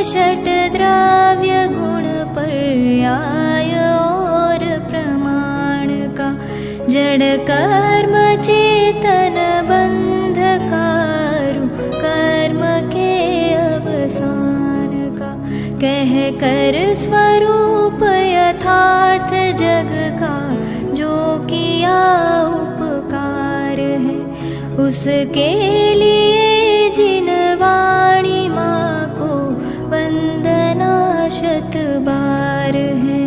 षट्द्रव्य गुण पर्याय और प्रमाण का, जड़ कर्म चेतन बंध कारू कर्म के अवसान का, कह कर स्वरूप यथार्थ जग का जो किया उपकार है, उसके लिए जिन वाणी माँ को वंदना शत बार है,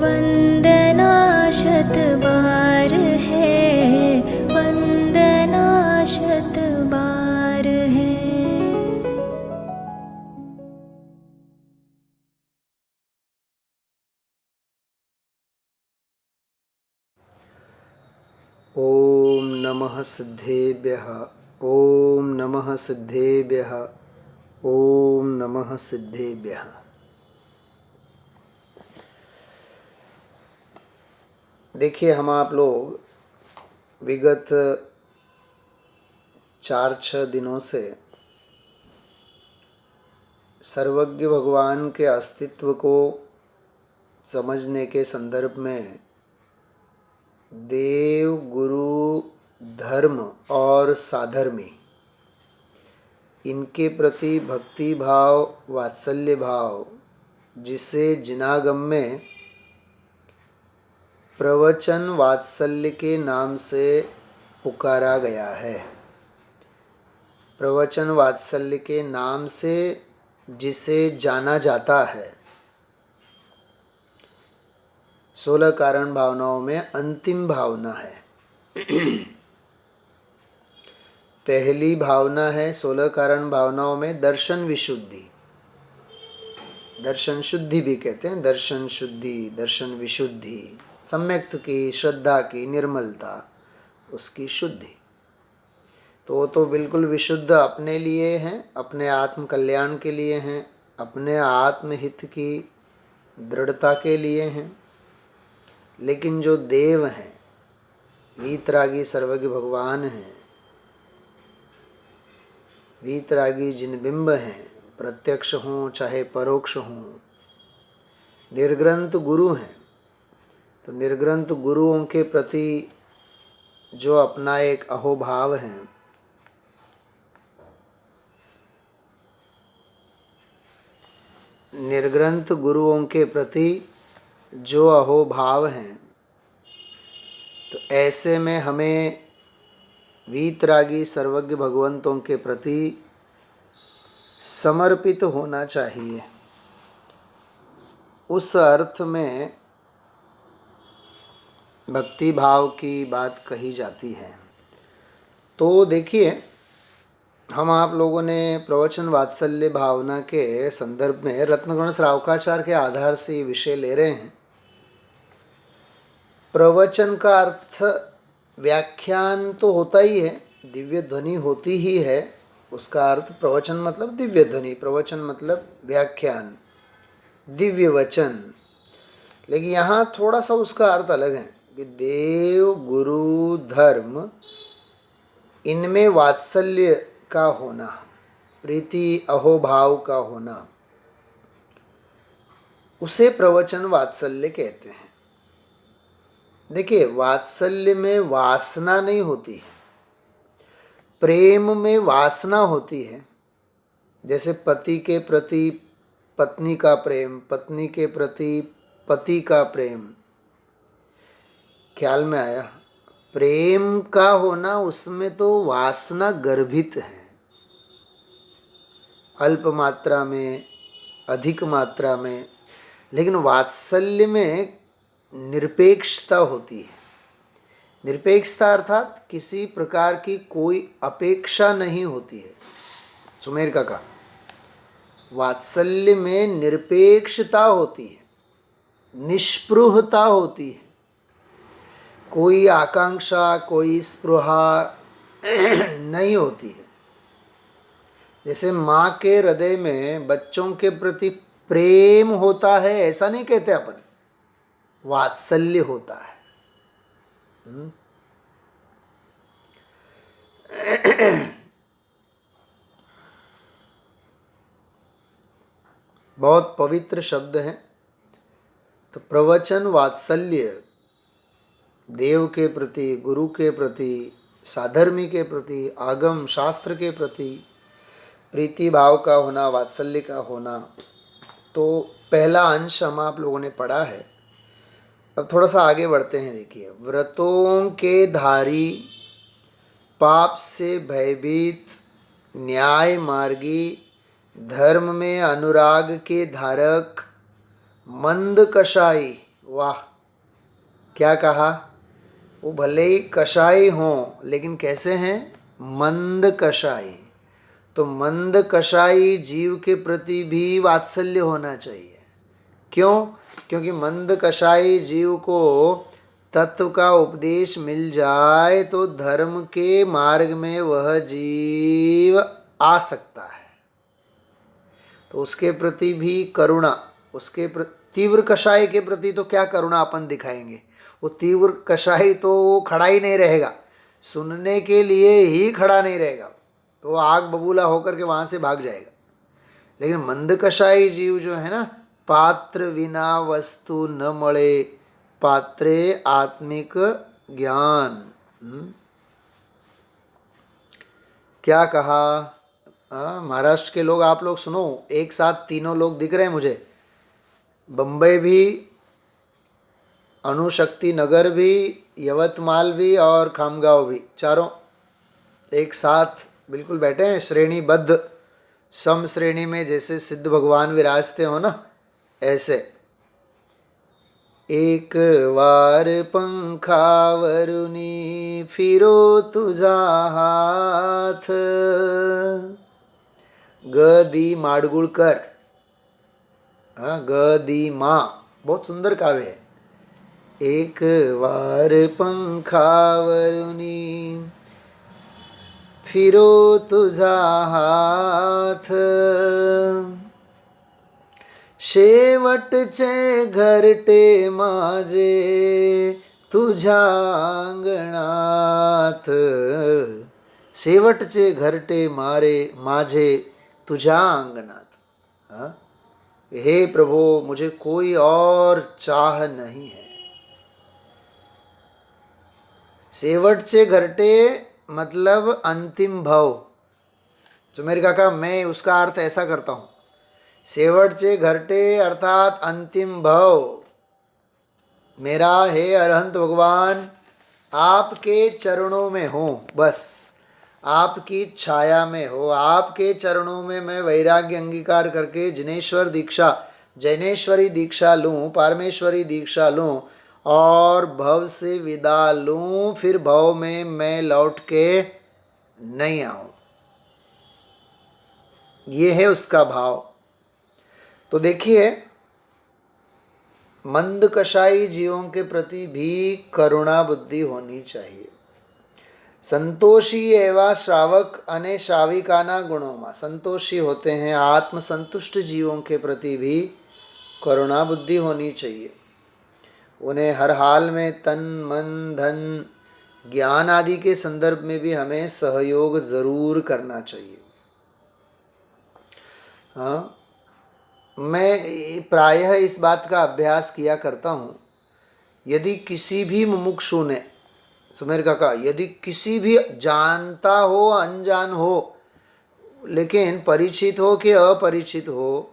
वंदना शत बार है, वंदना शत बार है। ओम नमः सिद्धेभ्यः, ओम नमः सिद्धेभ्यः, ओम नमः सिद्धेभ्यः। देखिए, हम आप लोग विगत 4-6 दिनों से सर्वज्ञ भगवान के अस्तित्व को समझने के संदर्भ में देव, गुरु, धर्म और साधर्मी, इनके प्रति भक्ति भाव, वात्सल्य भाव, जिसे जिनागम में प्रवचन वात्सल्य के नाम से पुकारा गया है। प्रवचन वात्सल्य के नाम से जिसे जाना जाता है, 16 कारण भावनाओं में अंतिम भावना है। पहली भावना है 16 कारण भावनाओं में दर्शन विशुद्धि। दर्शन शुद्धि भी कहते हैं, दर्शन शुद्धि, दर्शन विशुद्धि, सम्यक्त की, श्रद्धा की, निर्मलता, उसकी शुद्धि। तो वो तो बिल्कुल विशुद्ध अपने लिए हैं, अपने आत्म कल्याण के लिए हैं, अपने आत्महित की दृढ़ता के लिए हैं। लेकिन जो देव हैं, वीतरागी सर्वज्ञ भगवान हैं, वीतरागी जिन बिंब हैं, प्रत्यक्ष हों चाहे परोक्ष हों, निर्ग्रंथ गुरु हैं, तो निर्ग्रंथ गुरुओं के प्रति जो अपना एक अहोभाव है, निर्ग्रंथ गुरुओं के प्रति जो अहोभाव हैं, तो ऐसे में हमें वीतरागी सर्वज्ञ भगवंतों के प्रति समर्पित होना चाहिए। उस अर्थ में भक्ति भाव की बात कही जाती है। तो देखिए, हम आप लोगों ने प्रवचन वात्सल्य भावना के संदर्भ में रत्नगुण श्रावकाचार्य के आधार से ये विषय ले रहे हैं। प्रवचन का अर्थ व्याख्यान तो होता ही है, दिव्य ध्वनि होती ही है, उसका अर्थ प्रवचन मतलब दिव्य ध्वनि, प्रवचन मतलब व्याख्यान, दिव्य वचन। लेकिन यहाँ थोड़ा सा उसका अर्थ अलग है कि देव, गुरु, धर्म, इनमें वात्सल्य का होना, प्रीति अहोभाव का होना, उसे प्रवचन वात्सल्य कहते हैं। देखिए, वात्सल्य में वासना नहीं होती है, प्रेम में वासना होती है। जैसे पति के प्रति पत्नी का प्रेम, पत्नी के प्रति पति का प्रेम, ख्याल में आया? प्रेम का होना, उसमें तो वासना गर्भित है, अल्प मात्रा में, अधिक मात्रा में। लेकिन वात्सल्य में निरपेक्षता होती है। निरपेक्षता अर्थात किसी प्रकार की कोई अपेक्षा नहीं होती है। सुमेर काका, वात्सल्य में निरपेक्षता होती है, निष्पृहता होती है, कोई आकांक्षा, कोई स्पृहा नहीं होती है। जैसे माँ के हृदय में बच्चों के प्रति प्रेम होता है, ऐसा नहीं कहते अपन, वात्सल्य होता है। बहुत पवित्र शब्द हैं। तो प्रवचन वात्सल्य, देव के प्रति, गुरु के प्रति, साधर्मी के प्रति, आगम शास्त्र के प्रति प्रीति भाव का होना, वात्सल्य का होना। तो पहला अंश हम आप लोगों ने पढ़ा है। अब थोड़ा सा आगे बढ़ते हैं। देखिए, व्रतों के धारी, पाप से भयभीत, न्याय मार्गी, धर्म में अनुराग के धारक, मंद कषाई। वाह, क्या कहा? वो भले ही कषाई हों, लेकिन कैसे हैं? मंद कषाई। तो मंद कषाई जीव के प्रति भी वात्सल्य होना चाहिए। क्यों? क्योंकि मंद कषाई जीव को तत्व का उपदेश मिल जाए तो धर्म के मार्ग में वह जीव आ सकता है। तो उसके प्रति भी करुणा, उसके तीव्र कषाय के प्रति तो क्या करुणा अपन दिखाएंगे? वो तीव्र कषाय तो वो खड़ा ही नहीं रहेगा, सुनने के लिए ही खड़ा नहीं रहेगा, तो वो आग बबूला होकर के वहाँ से भाग जाएगा। लेकिन मंद कषाय जीव जो है ना, पात्र विना वस्तु न मळे, पात्रे आत्मिक ज्ञान। क्या कहा? महाराष्ट्र के लोग, आप लोग सुनो, एक साथ तीनों लोग दिख रहे हैं मुझे। बम्बई भी, अणुशक्ति नगर भी, यवतमाल भी और खामगांव भी, चारों एक साथ बिल्कुल बैठे हैं श्रेणीबद्ध, सम श्रेणी में, जैसे सिद्ध भगवान विराजते हो ना, ऐसे। एक वार पंखावरुनी फिरो तुझा हाथ, ग दी माडगुळकर। ग दी माँ, बहुत सुंदर काव्य है। एक वार पंखावरुनी फिरो तुझा हाथ, शेवटचे घरटे माझे तुझ्या अंगणात, शेवटचे घरटे मारे माझे तुझ्या अंगणात। हे प्रभु, मुझे कोई और चाह नहीं है। शेवटचे घरटे मतलब अंतिम भव। तो मेरे काका, मैं उसका अर्थ ऐसा करता हूँ, शेवटचे घरटे अर्थात अंतिम भव मेरा, हे अरहंत भगवान, आपके चरणों में हो, बस आपकी छाया में हो, आपके चरणों में मैं वैराग्य अंगीकार करके जिनेश्वर दीक्षा, जैनेश्वरी दीक्षा लूँ, पारमेश्वरी दीक्षा लूँ और भव से विदा लूँ, फिर भव में मैं लौट के नहीं आऊँ। ये है उसका भाव। तो देखिए, मंद कषाई जीवों के प्रति भी करुणा बुद्धि होनी चाहिए। संतोषी एवं श्रावक अने श्राविकाना गुणों, संतोषी होते हैं आत्मसंतुष्ट जीवों के प्रति भी करुणा बुद्धि होनी चाहिए। उन्हें हर हाल में तन मन धन ज्ञान आदि के संदर्भ में भी हमें सहयोग जरूर करना चाहिए। हाँ, मैं प्रायः इस बात का अभ्यास किया करता हूँ, यदि किसी भी मुमुक्षु ने, सुमेर काका, यदि किसी भी जानता हो अनजान हो, लेकिन परिचित हो कि अपरिचित हो,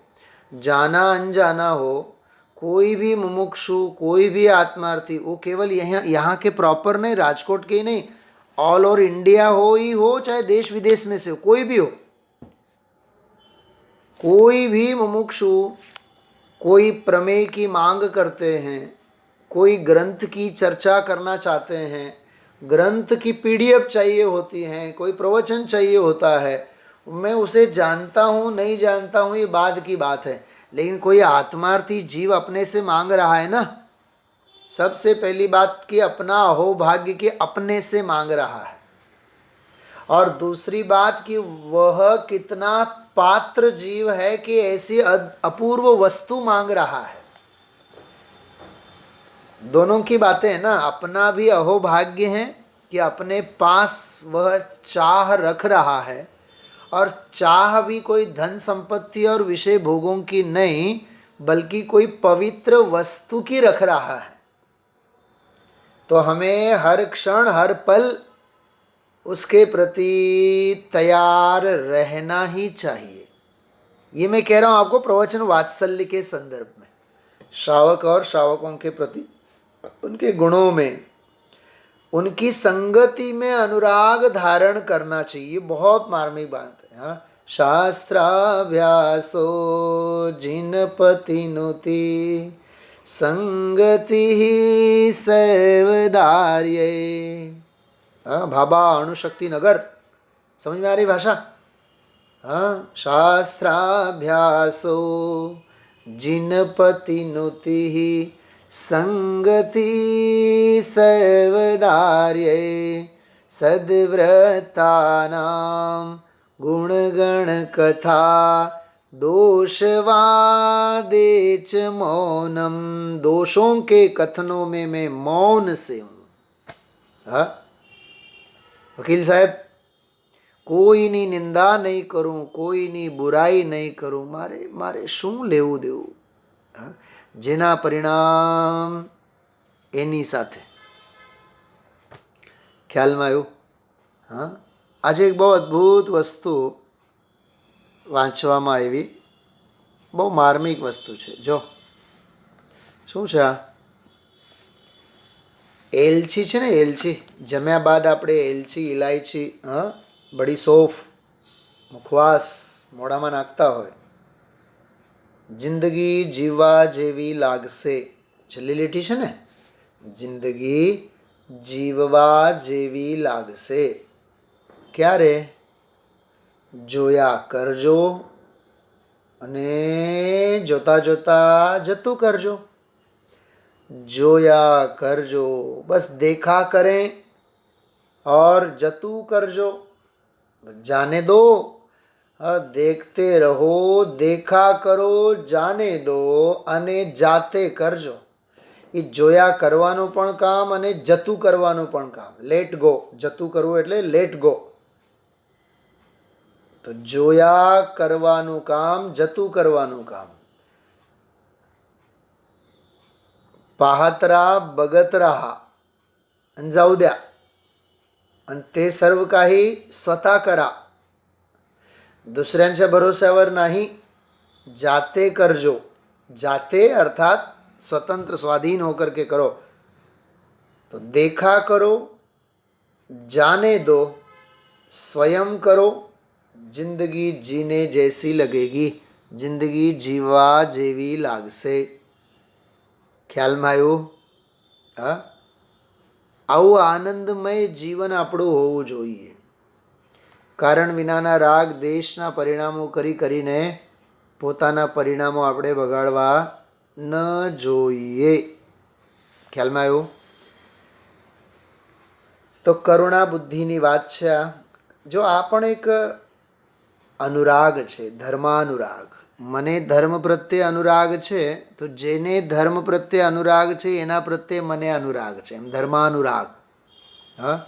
जाना अनजाना हो, कोई भी मुमुक्षु, कोई भी आत्मार्थी, वो केवल यहाँ के प्रॉपर नहीं, राजकोट के ही नहीं, ऑल ओवर इंडिया हो ही हो, चाहे देश विदेश में से हो, कोई भी हो, कोई भी मुमुक्षु कोई प्रमेय की मांग करते हैं, कोई ग्रंथ की चर्चा करना चाहते हैं, ग्रंथ की पीडीएफ चाहिए होती है, कोई प्रवचन चाहिए होता है, मैं उसे जानता हूँ नहीं जानता हूँ ये बाद की बात है, लेकिन कोई आत्मार्थी जीव अपने से मांग रहा है ना, सबसे पहली बात कि अपना अहोभाग्य के अपने से मांग रहा है, और दूसरी बात कि वह कितना पात्र जीव है कि ऐसी अपूर्व वस्तु मांग रहा है। दोनों की बातें हैं ना, अपना भी अहोभाग्य है कि अपने पास वह चाह रख रहा है, और चाह भी कोई धन संपत्ति और विषय भोगों की नहीं, बल्कि कोई पवित्र वस्तु की रख रहा है, तो हमें हर क्षण हर पल उसके प्रति तैयार रहना ही चाहिए। ये मैं कह रहा हूँ आपको प्रवचन वात्सल्य के संदर्भ में, श्रावक और श्रावकों के प्रति उनके गुणों में, उनकी संगति में अनुराग धारण करना चाहिए। बहुत मार्मिक बात है। हाँ, शास्त्राभ्यासो जिनपतिनुति संगति ही सर्वदार्ये। हाँ, भाभा अणुशक्ति नगर, समझ में आ रही भाषा? हाँ, शास्त्राभ्यासो जिनपतिनुति संगति सर्वदार्ये सद्व्रतानां गुणगण कथा दोषवादे च मौनम। दोषों के कथनों में मैं मौन से हूँ। हाँ वकील साहब, कोईनी निंदा नहीं करूँ, कोईनी बुराई नहीं करूँ, मारे मारे શું લેવું દેવું? હા, જેના પરિણામ એની સાથે। ખ્યાલમાં આવ્યું? હા, આજે એક બહુ અદ્ભુત વસ્તુ વાંચવામાં આવી, બહુ માર્મિક વસ્તુ છે। જો શું છે આ? એલચી છે ને, એલચી જમ્યા બાદ આપણે એલચી, ઇલાયચી, હા, બડી સૌફ, મુખવાસ મોઢામાં નાખતા હોય। જિંદગી જીવવા જેવી લાગશે, છેલ્લી લીટી છે ને, જિંદગી જીવવા જેવી લાગશે ક્યારે? જોયા કરજો અને જોતા જોતા જતું કરજો। જોયા करजो, बस देखा करें और जतू करजो, जाने दो। देखते रहो, देखा करो, जाने दो અને જાતે કરજો। એ જોયા કરવાનું પણ કામ અને જતું કરવાનું પણ કામ। લેટ ગો, જતું કરવું એટલે લેટ ગો। તો જોયા કરવાનું કામ, જતું કરવાનું કામ। पाहत राहा, बघत राहा आणि जाऊ द्या, आणि ते सर्व काही स्वतः करा, दुसऱ्यांच्या भरोश्यावर नाही। जाते करजो, जाते अर्थात स्वतंत्र स्वाधीन होकर के करो। तो देखा करो, जाने दो, स्वयं करो, जिंदगी जीने जैसी लगेगी, जिंदगी जीवा जेवी लागसे। ખ્યાલમાં આવ્યું? હા, આવું આનંદમય જીવન આપણું હોવું જોઈએ। કારણ વિનાના રાગ દેશના પરિણામો કરી કરીને પોતાના પરિણામો આપણે બગાડવા ન જોઈએ। ખ્યાલમાં આવ્યું? તો કરુણા બુદ્ધિની વાત છે આ। જો આ પણ એક અનુરાગ છે, ધર્માનુરાગ। મને ધર્મ પ્રત્યે અનુરાગ છે, તો જેને ધર્મ પ્રત્યે અનુરાગ છે એના પ્રત્યે મને અનુરાગ છે, એમ ધર્માનુરાગ। હા,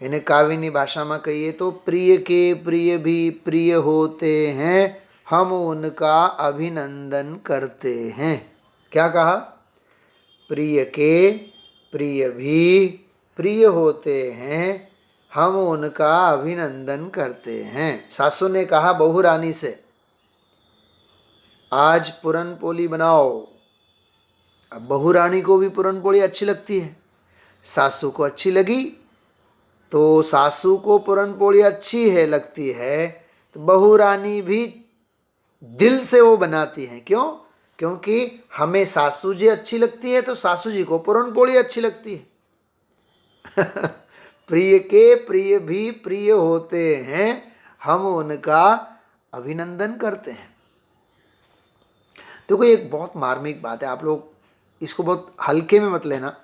એને કાવ્યની ભાષામાં કહીએ તો પ્રિય કે પ્રિય भी प्रिय होते हैं, हम उनका अभिनंदन करते हैं। क्या कहा? प्रिय के प्रिय भी प्रिय होते हैं, हम उनका अभिनंदन करते हैं। सासू ने कहा बहू रानी से, आज पूरन पोली बनाओ। अब बहू रानी को भी पूरन पोली अच्छी लगती है, सासू को अच्छी लगी, तो सासू को पूरन पोली अच्छी है लगती है, तो बहू रानी भी दिल से वो बनाती हैं। क्यों? क्योंकि हमें सासू जी अच्छी लगती है, तो सासू जी को पूरन पोली अच्छी लगती है। प्रिय के प्रिय भी प्रिय होते हैं, हम उनका अभिनंदन करते हैं। देखो, एक बहुत मार्मिक बात है, आप लोग इसको बहुत हल्के में मत लेना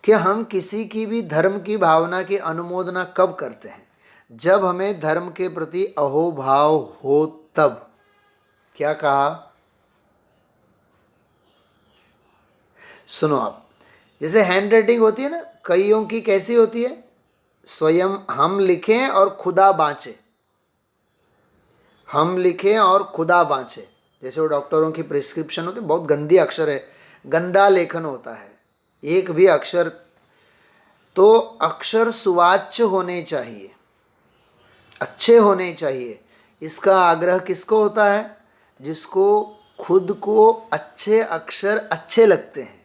कि हम किसी की भी धर्म की भावना की अनुमोदना कब करते हैं? जब हमें धर्म के प्रति अहोभाव हो तब। क्या कहा? सुनो आप, जैसे हैंड राइटिंग होती है ना, कईयों की कैसी होती है? स्वयं हम लिखें और खुदा बाँचे, हम लिखें और खुदा बाँचे, जैसे वो डॉक्टरों की प्रिस्क्रिप्शन होती है, बहुत गंदी अक्षर है, गंदा लेखन होता है, एक भी अक्षर, तो अक्षर सुवाच्य होने चाहिए, अच्छे होने चाहिए। इसका आग्रह किसको होता है? जिसको खुद को अच्छे अक्षर अच्छे लगते हैं।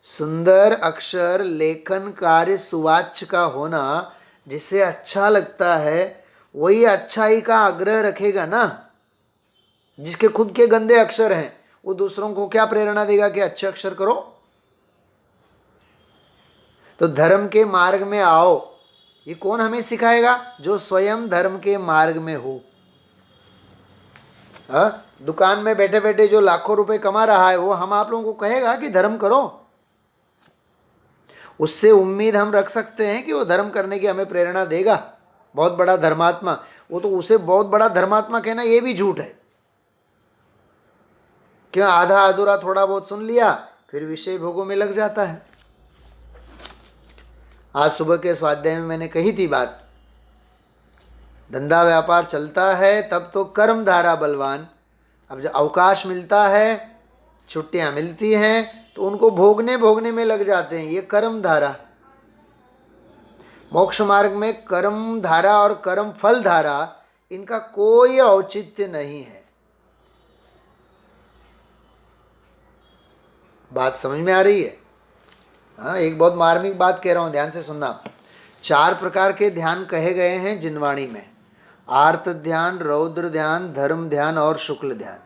सुंदर अक्षर लेखन कार्य सुवाच्य का होना, जिसे अच्छा लगता है वही अच्छाई का आग्रह रखेगा ना। जिसके खुद के गंदे अक्षर हैं वो दूसरों को क्या प्रेरणा देगा कि अच्छे अक्षर करो? तो धर्म के मार्ग में आओ, ये कौन हमें सिखाएगा? जो स्वयं धर्म के मार्ग में हो। दुकान में बैठे बैठे जो लाखों रुपए कमा रहा है वो हम आप लोगों को कहेगा कि धर्म करो? उससे उम्मीद हम रख सकते हैं कि वो धर्म करने की हमें प्रेरणा देगा? बहुत बड़ा धर्मात्मा, वो तो उसे बहुत बड़ा धर्मात्मा कहना ये भी झूठ है। क्यों? आधा अधूरा थोड़ा बहुत सुन लिया फिर विषय भोगों में लग जाता है। आज सुबह के स्वाध्याय में मैंने कही थी बात, धंधा व्यापार चलता है तब तो कर्म धारा बलवान, अब जब अवकाश मिलता है, छुट्टियां मिलती हैं, तो उनको भोगने में लग जाते हैं, ये कर्म धारा। मोक्ष मार्ग में कर्म धारा और कर्म फल धारा, इनका कोई औचित्य नहीं है। बात समझ में आ रही है? हाँ, एक बहुत मार्मिक बात कह रहा हूँ, ध्यान से सुनना। 4 प्रकार के ध्यान कहे गए हैं जिनवाणी में, आर्त ध्यान, रौद्र ध्यान, धर्म ध्यान और शुक्ल ध्यान।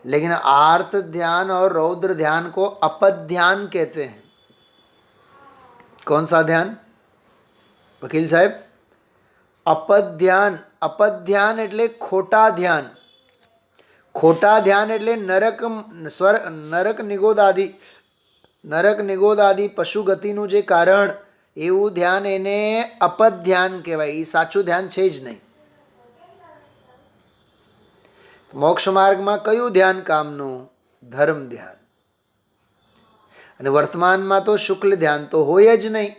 लेकिन आर्त ध्यान और रौद्र ध्यान को अपध्यान कहते हैं। कौन सा ध्यान वकील साहब? अपध्यान। अपध्यान એટલે ખોટા ધ્યાન, ખોટા ધ્યાન એટલે નરક નિગોદાદી પશુ ગતિનું જે કારણ, એવું ધ્યાન એને અપધ્યાન કહેવાય. એ સાચું ધ્યાન છે જ નહીં. મોક્ષ માર્ગમાં કયું ધ્યાન કામનું? ધર્મ ધ્યાન. અને વર્તમાનમાં તો શુક્લ ધ્યાન તો હોય જ નહીં.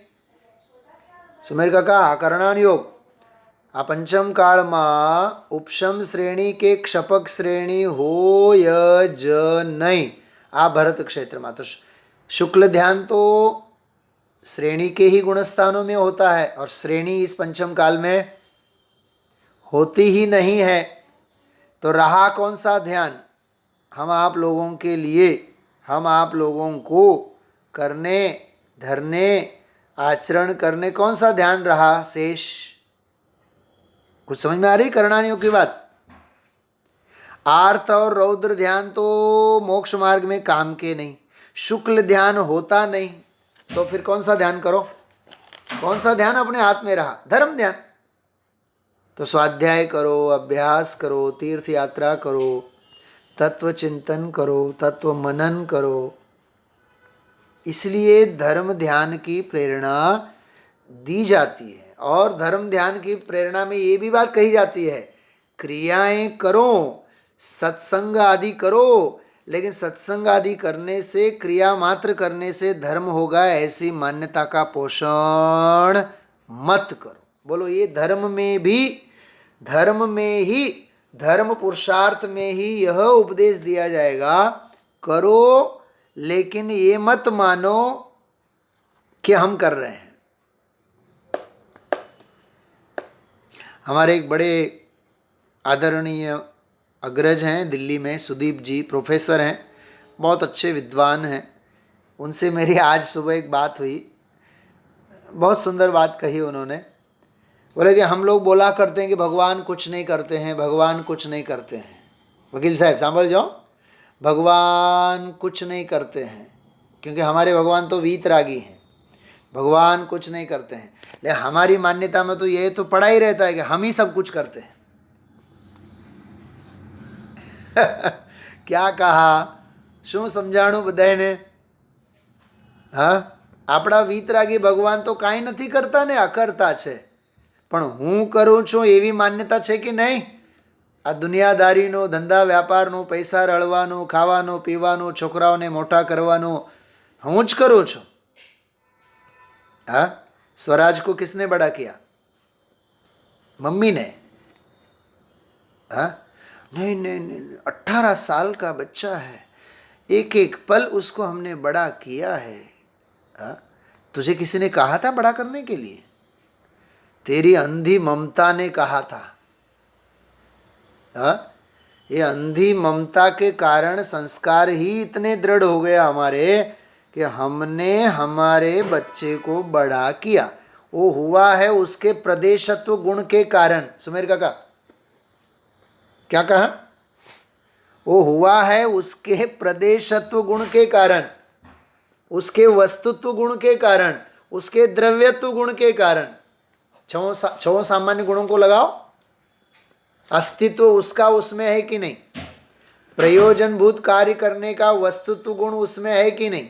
સુમેર કાકા, આ કરણાન યોગ આ પંચમ કાળમાં ઉપશમ શ્રેણી કે ક્ષપક શ્રેણી હોય જ નહીં. આ ભરત क्षेत्र में तो शुक्ल ध्यान तो श्रेणी के ही गुणस्थानों में होता है और श्रेणी इस पंचम काल में होती ही नहीं है. तो रहा कौन सा ध्यान हम आप लोगों के लिए, हम आप लोगों को करने, धरने, आचरण करने कौन सा ध्यान रहा शेष? कुछ समझ में आ रही करणानियों की बात? आर्त और रौद्र ध्यान तो मोक्ष मार्ग में काम के नहीं, शुक्ल ध्यान होता नहीं, तो फिर कौन सा ध्यान करो? कौन सा ध्यान अपने हाथ में रहा? धर्म ध्यान. तो स्वाध्याय करो, अभ्यास करो, तीर्थ यात्रा करो, तत्व चिंतन करो, तत्व मनन करो. इसलिए धर्म ध्यान की प्रेरणा दी जाती है. और धर्म ध्यान की प्रेरणा में ये भी बात कही जाती है, क्रियाएं करो, सत्संग आदि करो, लेकिन सत्संग आदि करने से, क्रिया मात्र करने से धर्म होगा, ऐसी मान्यता का पोषण मत करो. बोलो, ये धर्म में भी, धर्म में ही, धर्म पुरुषार्थ में ही यह उपदेश दिया जाएगा, करो, लेकिन ये मत मानो कि हम कर रहे हैं. हमारे एक बड़े आदरणीय अग्रज हैं दिल्ली में, सुदीप जी प्रोफेसर हैं, बहुत अच्छे विद्वान हैं. उनसे मेरी आज सुबह एक बात हुई, बहुत सुंदर बात कही उन्होंने. बोले कि हम लोग बोला करते हैं कि भगवान कुछ नहीं करते हैं, भगवान कुछ नहीं करते हैं. वकील साहब सांभळ जाओ, भगवान कुछ नहीं करते हैं, क्योंकि हमारे भगवान तो वीतरागी हैं, भगवान कुछ नहीं करते हैं. लेकिन हमारी मान्यता में तो ये तो पड़ा ही रहता है कि हम ही सब कुछ करते हैं. क्या कहा, શું સમજાણું બધાને? હા, આપણા વીતરાગી ભગવાન તો કાંઈ નથી કરતા ને, અકર્તા છે. પણ હું કરું છું એવી માન્યતા છે કે નહીં? આ દુનિયાદારીનો, ધંધા વ્યાપારનો, પૈસા રળવાનો, ખાવાનો, પીવાનો, છોકરાઓને મોટા કરવાનો હું જ કરું છું. हाँ, स्वराज को किसने बड़ा किया? मम्मी ने. हाँ, नहीं नहीं नहीं नहीं, 18 साल का बच्चा है, एक एक पल उसको हमने बड़ा किया है। हाँ? तुझे किसी ने कहा था बड़ा करने के लिए? तेरी अंधी ममता ने कहा था। हाँ? ये अंधी ममता के कारण संस्कार ही इतने दृढ़ हो गया हमारे कि हमने हमारे बच्चे को बड़ा किया। वो हुआ है उसके प्रदेशत्व गुण के कारण। सुमेर काका क्या कहा? वो हुआ है उसके प्रदेशत्व गुण के कारण, उसके वस्तुत्व गुण के कारण, उसके द्रव्यत्व गुण के कारण। छह सामान्य गुणों को लगाओ, अस्तित्व उसका उसमें है कि नहीं? प्रयोजनभूत कार्य करने का वस्तुत्व गुण उसमें है कि नहीं?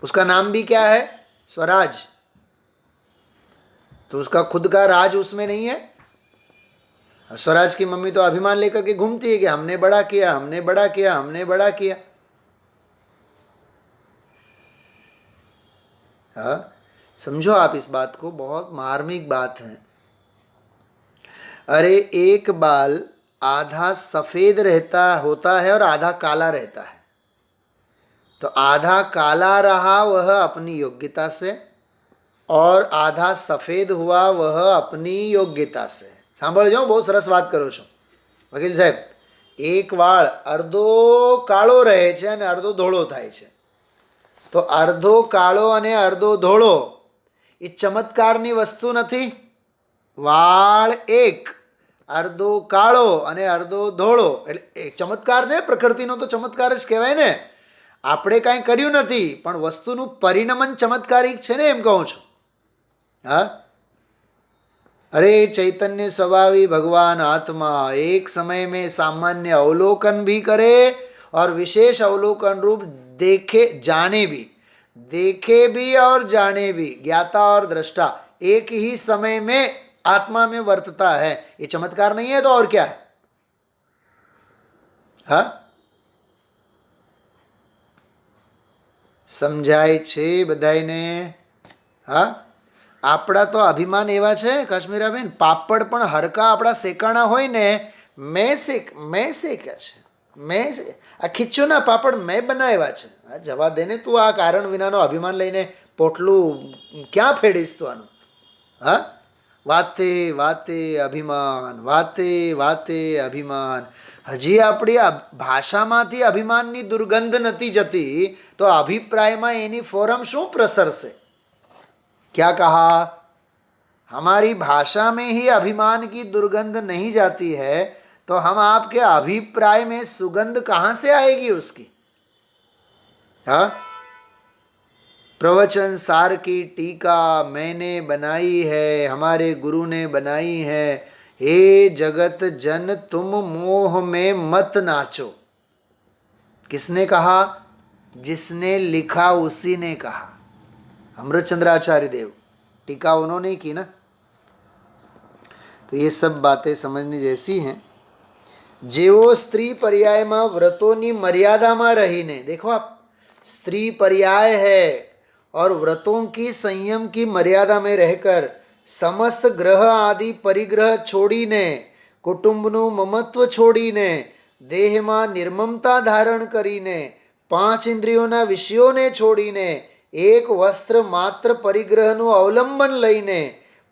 उसका नाम भी क्या है? स्वराज। तो उसका खुद का राज उसमें नहीं है? स्वराज की मम्मी तो अभिमान लेकर के घूमती है कि हमने बड़ा किया, हमने बड़ा किया, हमने बड़ा किया। हाँ, समझो आप इस बात को, बहुत मार्मिक बात है। अरे एक बाल आधा सफेद रहता होता है और आधा काला रहता है। तो आधा काला रहा वह अपनी योग्यता से, और आधा सफेद हुआ वह अपनी योग्यता से। સાંભળજો, બહુ સરસ વાત કરો છો વકીલ સાહેબ। એક વાળ અડધો કાળો રહે છે અને અડધો ધોળો થાય છે। તો અડધો કાળો અને અડધો ધોળો એ ચમત્કારની વસ્તુ નથી। વાળ એક, અડધો કાળો અને અડધો ધોળો એટલે ચમત્કાર છે, પ્રકૃતિનો તો ચમત્કાર જ કહેવાય ને। આપણે કાંઈ કર્યું નથી, પણ વસ્તુનું પરિણમન ચમત્કારિક છે ને, એમ કહું છું। हाँ, अरे चैतन्य स्वभावी भगवान आत्मा एक समय में सामान्य अवलोकन भी करे और विशेष अवलोकन रूप देखे जाने भी, देखे भी और जाने भी, ज्ञाता और दृष्टा एक ही समय में आत्मा में वर्तता है। ये चमत्कार नहीं है तो और क्या है? हाँ, समझाय छे बधाईने? हाँ, આપણા તો અભિમાન એવા છે કાશ્મીરાબેન, પાપડ પણ હરકા આપણા શેકાણા હોય ને, મેં શેક્યા છે, આ ખીચુના પાપડ મેં બનાવ્યા છે। આ જવા દે ને, તું આ કારણ વિનાનો અભિમાન લઈને પોટલું ક્યાં ફેડીશ તું આનું? હા, વાતે વાતે અભિમાન, વાતે વાતે અભિમાન। હજી આપણી ભાષામાંથી અભિમાનની દુર્ગંધ નથી જતી, તો અભિપ્રાયમાં એની ફોરમ શું પ્રસરશે? क्या कहा? हमारी भाषा में ही अभिमान की दुर्गंध नहीं जाती है, तो हम आपके अभिप्राय में सुगंध कहाँ से आएगी उसकी? हाँ, प्रवचन सार की टीका मैंने बनाई है, हमारे गुरु ने बनाई है। हे जगत जन तुम मोह में मत नाचो। किसने कहा? जिसने लिखा उसी ने कहा। अमृतचंद्राचार्य देव, टीका उन्होंने की ना। तो ये सब बातें समझने जैसी हैं। जेवो स्त्री पर्याय में व्रतों मर्यादा में रहीने, देखो आप, स्त्री पर्याय है और व्रतों की संयम की मर्यादा में रहकर समस्त ग्रह आदि परिग्रह छोड़ीने, कुटुंबनु ममत्व छोड़ीने, देह में निर्ममता धारण करीने, 5 इंद्रियों विषयों ने छोड़ीने, एक वस्त्र मात्र परिग्रहનું અવલંબન લઈને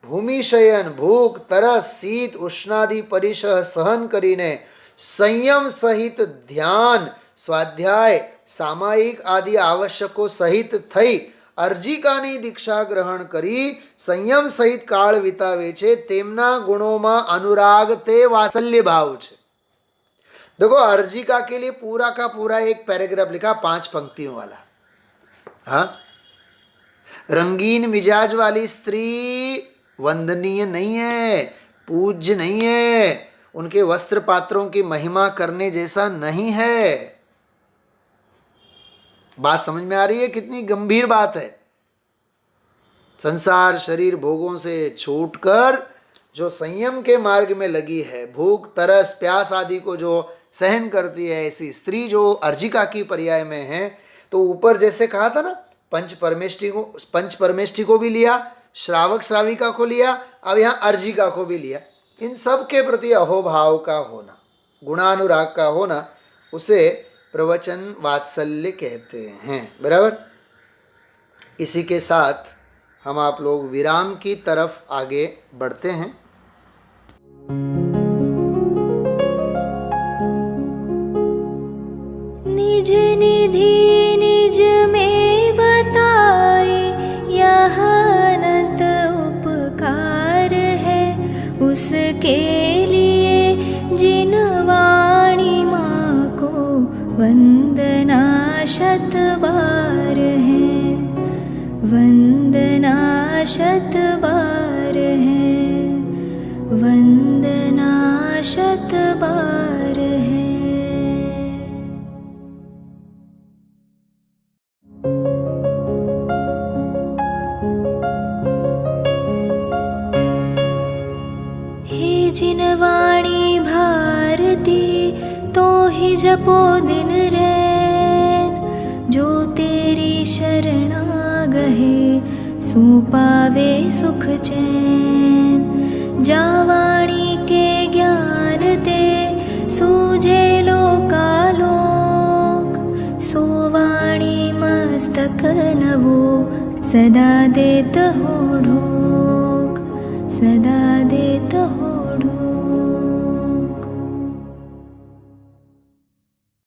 ભૂમિશયન, ભૂખ, તરસ, શીત, ઉષ્ણાદિ પરિસહ સહન કરીને સંયમ સહિત ધ્યાન, સ્વાધ્યાય, સામાયિક આદિ આવશ્યકો સહિત થઈ અર્જિકાની દીક્ષા ગ્રહણ કરી સંયમ સહિત કાળ વિતાવે છે, તેમના ગુણોમાં अनुराग તે વાત્સલ્ય ભાવ છે। देखो, अर्जिका के लिए पूरा का पूरा एक पैराग्राफ लिखा, 5 पंक्तियों वाला। हाँ, रंगीन मिजाज वाली स्त्री वंदनीय नहीं है, पूज्य नहीं है, उनके वस्त्र पात्रों की महिमा करने जैसा नहीं है। बात समझ में आ रही है? कितनी गंभीर बात है। संसार शरीर भोगों से छूटकर जो संयम के मार्ग में लगी है, भूख, तरस, प्यास आदि को जो सहन करती है, ऐसी स्त्री जो अर्जिका की पर्याय में है, तो ऊपर जैसे कहा था ना, पंच परमेष्ठी को भी लिया, श्रावक श्राविका को लिया, अब यहाँ अर्जिका को भी लिया। इन सब के प्रति अहोभाव का होना, गुणानुराग का होना, उसे प्रवचन वात्सल्य कहते हैं। बराबर। इसी के साथ हम आप लोग विराम की तरफ आगे बढ़ते हैं। निज निधि निज में बताए, यह अनंत उपकार है उसके लिए जिन वाणी माँ को वंदना शत बार है, वंदना शत बार है, वंदना शत बार है। हे जिन वाणी भारती तो ही जपो दिन रैन, जो तेरी शरणा गहे सो पावे सुख चैन। जा वाणी के ज्ञान दे सूझे लोकालोक, सो वाणी मस्तक नवो सदा देत हो ढोक, सदा देत हो